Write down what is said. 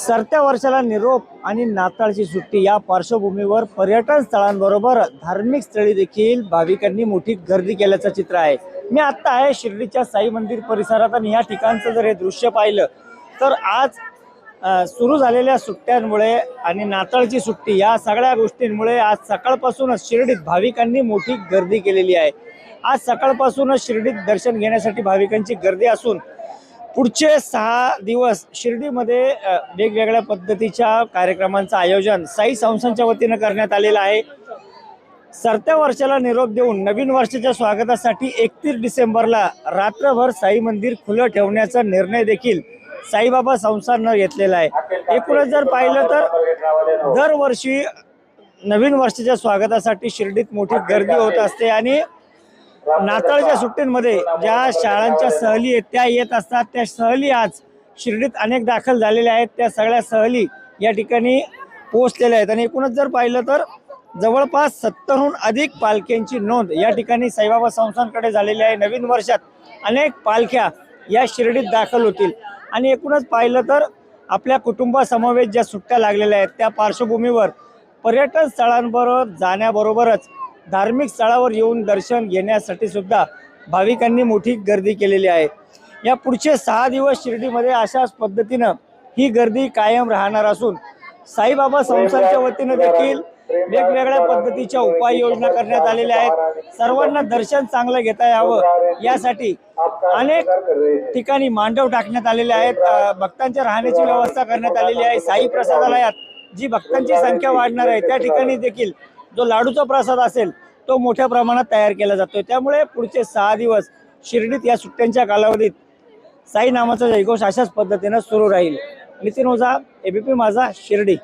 सरत्या वर्षाला निरोप आणि नाताळची सुट्टी या पार्श्वभूमीवर पर्यटन स्थळांबरोबर धार्मिक स्थळी देखील भाविकांनी मोठी गर्दी केल्याचं चित्र आहे। मी आता आहे शिर्डीच्या साई मंदिर परिसरात आणि या ठिकाणचं जर हे दृश्य पाहिलं तर आज सुरू झालेल्या सुट्ट्यांमुळे आणि नाताळची सुट्टी या सगळ्या गोष्टींमुळे आज सकाळपासूनच शिर्डीत भाविकांनी मोठी गर्दी केलेली आहे। आज सकाळपासूनच शिर्डीत दर्शन घेण्यासाठी भाविकांची गर्दी असून पुढचे 6 दिवस शिर्डीमध्ये वेगवेगळ्या पद्धतीच्या कार्यक्रमांचं आयोजन साई संस्थांच्या वतीनं करण्यात आलेलं आहे। सरत्या वर्षाला निरोप देऊन नवीन वर्षाच्या स्वागतासाठी 31 डिसेंबरला रात्रभर साई मंदिर खुलं ठेवण्याचा निर्णय देखील साईबाबा संस्थांनं घेतलेला आहे। एकूणच जर पाहिलं तर दरवर्षी नवीन वर्षाच्या स्वागतासाठी शिर्डीत मोठी गर्दी होत असते आणि नाताळच्या सुट्टींमध्ये ज्या शाळांच्या सहली आहेत त्या येत असतात। त्या सहली आज शिर्डीत अनेक दाखल झालेल्या आहेत। त्या सगळ्या सहली या ठिकाणी पोहोचलेल्या आहेत आणि एकूणच जर पाहिलं तर जवळपास 70हून अधिक पालख्यांची नोंद या ठिकाणी साईबाबा संस्थांकडे झालेली आहे। नवीन वर्षात अनेक पालख्या या शिर्डीत दाखल होतील आणि एकूणच पाहिलं तर आपल्या कुटुंबासमवेत ज्या सुट्ट्या लागलेल्या आहेत त्या पार्श्वभूमीवर पर्यटन स्थळांबरोबर जाण्याबरोबरच धार्मिक स्थळावर येऊन दर्शन घेण्यासाठी सुद्धा भाविकांनी मोठी गर्दी केलेली आहे। या पुढचे 6 दिवस शिर्डीमध्ये अशाच पद्धतीनं ही गर्दी कायम राहणार असून साईबाबा संस्थांच्या वतीनं देखील वेगवेगळ्या पद्धतीच्या उपाययोजना करण्यात आलेल्या आहेत। सर्वांना दर्शन चांगलं घेता यावं यासाठी अनेक ठिकाणी मांडव टाकण्यात आलेले आहेत। भक्तांच्या राहण्याची व्यवस्था करण्यात आलेली आहे। साई प्रसादालयात जी भक्तांची संख्या वाढणार आहे त्या ठिकाणी देखील जो लाडूचा प्रसाद असेल तो मोठ्या प्रमाणात तयार केला जातोय। त्यामुळे पुढचे 6 दिवस शिर्डीत या सुट्ट्यांच्या कालावधीत साई नामाचा जयघोष अशाच पद्धतीनं सुरू राहील। नितीन ओझा, एबीपी माझा, शिर्डी।